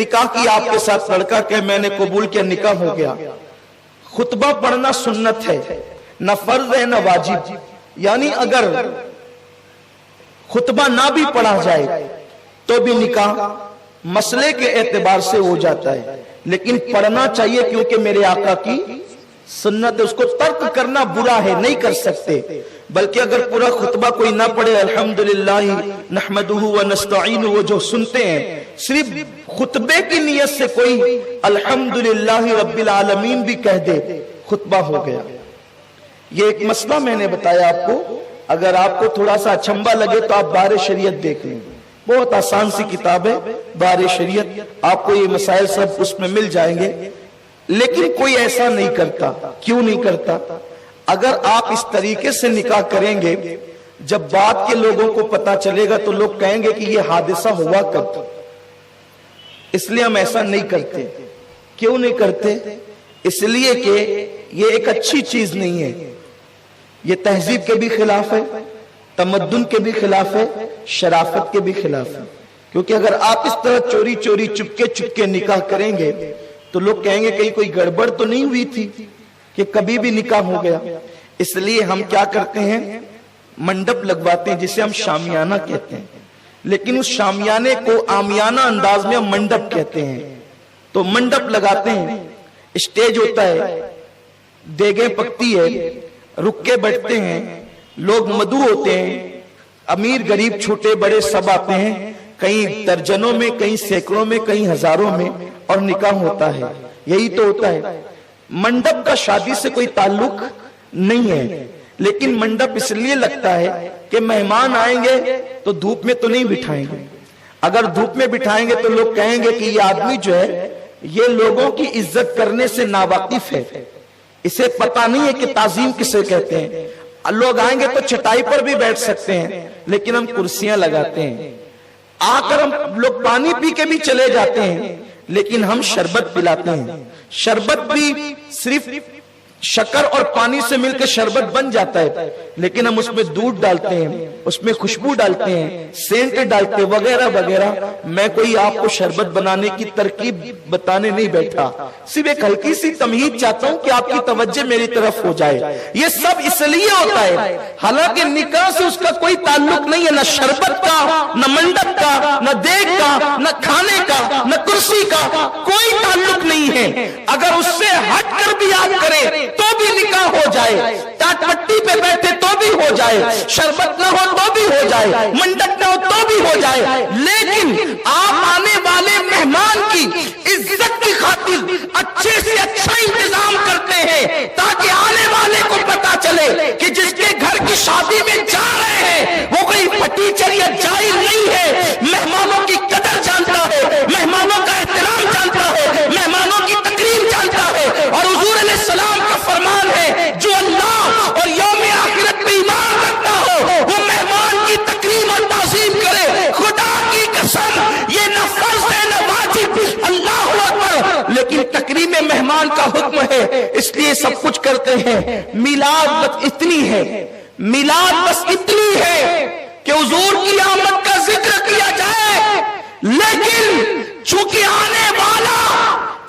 نکاح کی آپ کے ساتھ، لڑکا کہ میں نے قبول کیا، نکاح ہو گیا، خطبہ پڑھنا سنت ہے، نہ فرض ہے نہ واجب، یعنی اگر خطبہ نہ بھی پڑھا جائے تو بھی نکاح مسئلے کے اعتبار سے ہو جاتا ہے، لیکن پڑھنا چاہیے کیونکہ میرے آقا کی سنت ہے، اس کو ترک کرنا برا ہے، نہیں کر سکتے۔ بلکہ اگر پورا خطبہ کوئی نہ پڑھے، الحمدللہ نحمدہ ونستعینہ، وہ جو سنتے ہیں، صرف خطبے کی نیت سے کوئی الحمدللہ رب العالمین بھی کہہ دے، خطبہ ہو گیا۔ یہ ایک مسئلہ میں نے بتایا آپ کو، اگر آپ کو تھوڑا سا اچھمبا لگے تو آپ بار شریعت دیکھ لیں، بہت آسان سی کتاب ہے بار شریعت، آپ کو یہ مسائل سب اس میں مل جائیں گے۔ لیکن کوئی ایسا نہیں کرتا، کیوں نہیں کرتا؟ اگر آپ اس طریقے سے نکاح کریں گے، جب بعد کے لوگوں کو پتا چلے گا تو لوگ کہیں گے کہ یہ حادثہ ہوا کب، اس لیے ہم ایسا نہیں کرتے۔ کیوں نہیں کرتے؟ اس لیے کہ یہ ایک اچھی چیز نہیں ہے، یہ تہذیب کے بھی خلاف ہے، تمدن کے بھی خلاف ہے، شرافت کے بھی خلاف ہے۔ کیونکہ اگر آپ اس طرح چوری چوری چپکے نکاح کریں گے تو لوگ کہیں گے کہیں کوئی گڑبڑ تو نہیں ہوئی تھی کہ کبھی بھی نکاح ہو گیا۔ اس لیے ہم کیا کرتے ہیں، منڈپ لگواتے ہیں جسے ہم شامیانہ کہتے ہیں، لیکن اس شامیانے کو عامیانہ انداز میں ہم منڈپ کہتے ہیں۔ تو منڈپ لگاتے ہیں، اسٹیج ہوتا ہے، دیگیں پکتی ہے، رکے بیٹھتے ہیں، لوگ مدعو ہوتے ہیں، امیر غریب چھوٹے بڑے سب آتے ہیں، کہیں درجنوں میں، کہیں سینکڑوں میں، کہیں ہزاروں میں، اور نکاح ہوتا ہے۔ یہی تو ہوتا ہے۔ منڈپ کا شادی سے کوئی تعلق نہیں ہے، لیکن منڈپ اس لیے لگتا ہے کہ مہمان آئیں گے تو دھوپ میں تو نہیں بٹھائیں گے، اگر دھوپ میں بٹھائیں گے تو لوگ کہیں گے کہ یہ آدمی جو ہے یہ لوگوں کی عزت کرنے سے ناواقف ہے، اسے پتہ نہیں ہے کہ تعظیم کسے کہتے ہیں۔ لوگ آئیں گے تو چٹائی پر بھی بیٹھ سکتے ہیں، لیکن ہم کرسیاں لگاتے ہیں، آ کر ہم لوگ پانی پی کے بھی چلے جاتے ہیں، لیکن ہم شربت پلاتے ہیں۔ شربت بھی صرف شکر اور پانی سے مل کے شربت بن جاتا ہے، لیکن ہم اس میں دودھ ڈالتے ہیں، اس میں خوشبو ڈالتے ہیں، سینٹ ڈالتے ہیں، وغیرہ وغیرہ۔ میں کوئی آپ کو شربت بنانے کی ترکیب بتانے نہیں بیٹھا، صرف ایک ہلکی سی تمہید چاہتا ہوں کہ آپ کی توجہ میری طرف ہو جائے۔ یہ سب اس لیے ہوتا ہے، حالانکہ نکاح سے اس کا کوئی تعلق نہیں ہے، نہ شربت کا، نہ منڈپ کا، نہ دیگ کا، نہ کھانے کا، نہ کرسی کا، کوئی تعلق نہیں ہے۔ اگر اس سے ہٹ کر بھی آپ کریں تو بھی نکاح ہو جائے، ٹاٹ پٹی پہ بیٹھے تو بھی ہو جائے، شربت نہ ہو تو بھی ہو جائے، منڈپ نہ ہو تو بھی ہو جائے، لیکن آپ آنے والے مہمان کی عزت کی خاطر اچھے سے اچھا انتظام کرتے ہیں تاکہ آنے والے کو پتا چلے کہ جس کے گھر کی شادی میں جا رہے ہیں وہ کوئی پٹیچر یا جاہل نہیں ہے، مہمانوں کی قدر جانتا ہے، مہمانوں کا احترام جانتا ہے، مہمانوں کی تکریم جانتا ہے۔ اور حضور علیہ السلام کا فرمان ہے جو اللہ اور یوم آخرت پہ ایمان رکھتا ہو وہ مہمان کی تکریم اور تعظیم کرے۔ خدا کی قسم یہ نہ فرض ہے نہ واجب، اللہ اکبر، لیکن تکریم مہمان کا حکم ہے، اس لیے سب کچھ کرتے ہیں۔ میلاد بس اتنی ہے، میلاد بس اتنی ہے کہ حضور کی آمد کا ذکر کیا جائے، لیکن چونکہ آنے والا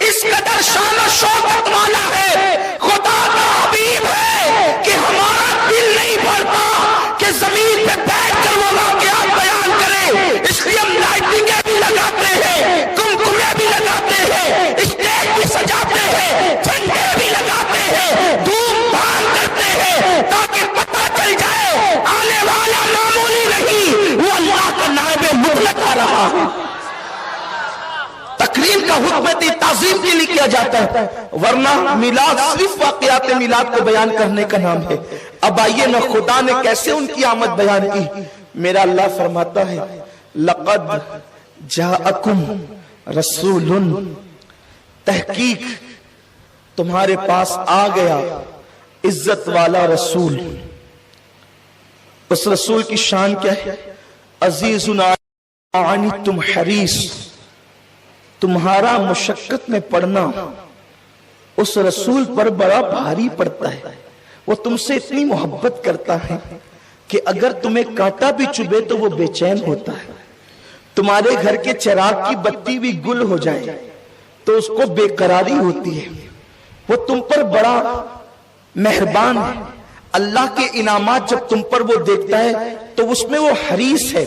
اس قدر شان و شوکت والا ہے، خدا کا حبیب ہے کہ ہمارا دل نہیں بھرتا کہ زمین پہ بیٹھ کر وہ واقعات بیان کرے، اس لیے ہم لائٹنگیں بھی لگاتے ہیں، کمکمے بھی لگاتے ہیں، اسٹیج بھی سجاتے ہیں، جھنڈے بھی لگاتے ہیں، دھوم دھام کرتے ہیں تاکہ پتہ چل جائے آنے والا معمولی نہیں، وہ اللہ کا نائب مطلق آ رہا ہے۔ تکریم کا حکم تعظیم کے لیے کیا جاتا ہے، ورنہ میلاد صرف واقعات میلاد کو بیان کرنے کا نام ہے۔ اب آئیے نا خدا نے کیسے ان کی آمد بیان کی۔ میرا اللہ فرماتا ہے لقد جاءکم رسول، تحقیق تمہارے پاس آ گیا عزت والا رسول۔ اس رسول کی شان کیا ہے؟ عزیز عنتم حریص، تمہارا مشقت میں پڑنا اس رسول پر بڑا بھاری پڑتا ہے، وہ تم سے اتنی محبت کرتا ہے کہ اگر تمہیں کانٹا بھی چبھے تو وہ بے چین ہوتا ہے، تمہارے گھر کے چراغ کی بتی بھی گل ہو جائے تو اس کو بے قراری ہوتی ہے. وہ تم پر بڑا مہربان ہے. اللہ کے انعامات جب تم پر وہ دیکھتا ہے تو اس میں وہ حریص ہے.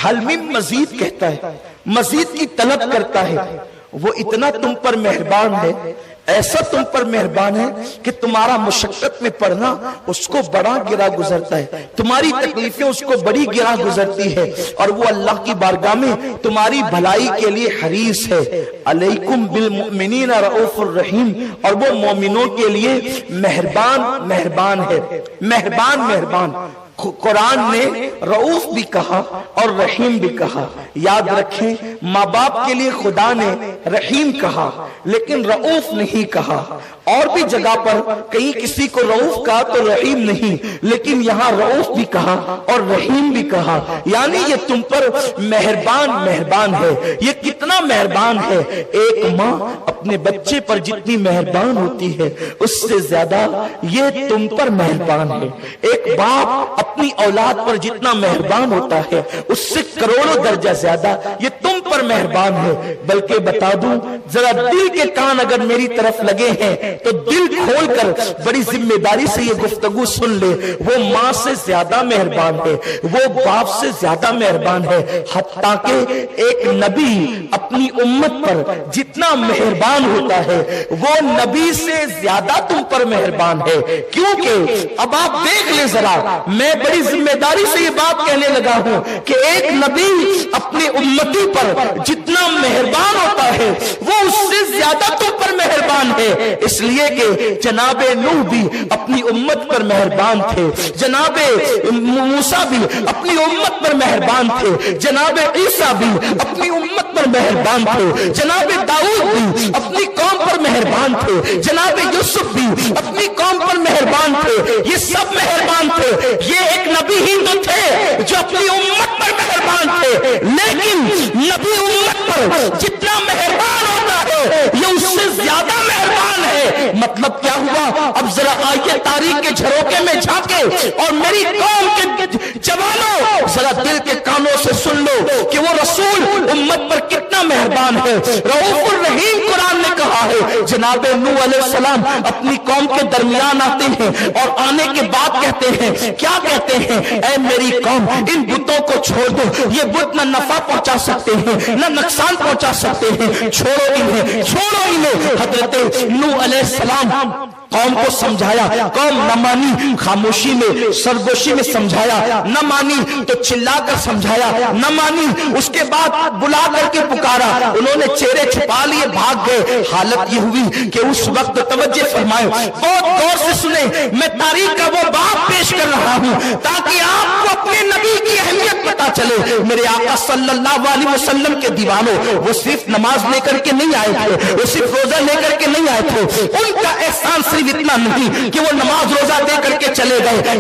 حل من مزید کہتا ہے, مزید کی طلب کرتا ہے. وہ اتنا تم پر مہربان ہے, ایسا تم پر مہربان ہے کہ تمہارا مشقت میں پڑنا اس کو بڑا گرا گزرتا ہے, تمہاری تکلیفیں اس کو بڑی گرا گزرتی ہے, اور وہ اللہ کی بارگاہ میں تمہاری بھلائی کے لیے حریص ہے. علیکم بالمؤمنین رؤوف الرحیم, اور وہ مومنوں کے لیے مہربان ہے. مہربان قرآن نے رؤوف بھی کہا اور رحیم بھی کہا. یاد رکھیں, ماں باپ کے لیے خدا نے رحیم کہا لیکن رؤوف نہیں کہا. اور بھی جگہ پر کہیں کسی کو رؤوف کہا تو رحیم نہیں, لیکن یہاں رؤوف بھی کہا اور رحیم بھی کہا. یعنی یہ تم پر مہربان ہے. یہ کتنا مہربان ہے. ایک ماں اپنے بچے پر جتنی مہربان ہوتی ہے اس سے زیادہ یہ تم پر مہربان ہے. ایک باپ اپنی اولاد پر جتنا مہربان ہوتا ہے اس سے کروڑوں درجہ زیادہ یہ تم پر مہربان ہے. بلکہ بتا دوں, ذرا دل کے کان اگر میری طرف لگے ہیں تو دل کھول کر بڑی ذمہ داری سے یہ گفتگو سن لے. وہ ماں سے زیادہ مہربان ہے, وہ باپ سے زیادہ مہربان ہے. حتیٰ کہ ایک نبی اپنی امت پر جتنا مہربان ہوتا ہے وہ نبی سے زیادہ تم پر مہربان ہے. کیونکہ اب آپ دیکھ لیں ذرا, میں بڑی ذمہ داری سے یہ بات کہنے لگا ہوں کہ ایک نبی اپنی امتی پر جتنا مہربان ہوتا ہے وہ اس سے زیادہ تم پر مہربان ہے. اس لیے کہ جناب نوح بھی اپنی امت پر مہربان تھے, جناب موسیٰ بھی اپنی امت پر مہربان تھے, جناب عیسیٰ بھی اپنی امت پر مہربان تھے, جناب داؤد بھی اپنی قوم پر مہربان تھے, جناب یوسف بھی اپنی قوم پر مہربان تھے. یہ سب مہربان تھے. یہ ایک نبی ہی تو تھے جو اپنی امت پر مہربان تھے, لیکن نبی امت پر جتنا مہربان ہوتا ہے یہ اس سے زیادہ مہربان ہے. مطلب کیا ہوا؟ اب ذرا آئیے تاریخ کے جھروکے میں جھانکے اور میری قوم کے جوانوں ذرا دل کے کانوں سے سن لو کہ وہ رسول امت پر کتنا مہربان ہے. رؤوف الرحیم قرآن نے کہا ہے. جناب نوح علیہ السلام اپنی قوم کے درمیان آتے ہیں اور آنے کے بعد کہتے ہیں, کیا کہتے ہیں؟ اے میری قوم, ان بتوں کو چھوڑ دو. یہ بت نہ نفع پہنچا سکتے ہیں نہ نقصان پہنچا سکتے ہیں. چھوڑو انہیں. حضرت نوح علیہ السلام قوم کو سمجھایا, قوم نہ مانی, خاموشی میں سرگوشی میں سمجھایا, نہ مانی تو چلا کر سمجھایا, نہ مانی اس کے بعد بلا کر کے پکارا. انہوں نے چہرے چھپا لیے, بھاگ گئے. حالت یہ ہوئی کہ اس وقت توجہ فرمائے, بہت غور سے سنیں, میں تاریخ کا وہ باب پیش کر رہا ہوں تاکہ آپ کو اپنے نبی کی اہمیت پتا چلے. میرے آقا صلی اللہ علیہ وسلم کے دیوانوں, وہ صرف نماز لے کر کے نہیں آئے تھے, وہ صرف روزہ لے کر کے نہیں آئے تھے. ان کا احسان صرف اتنا نہیں کہ وہ نماز روزہ دے کر کے چلے گئے.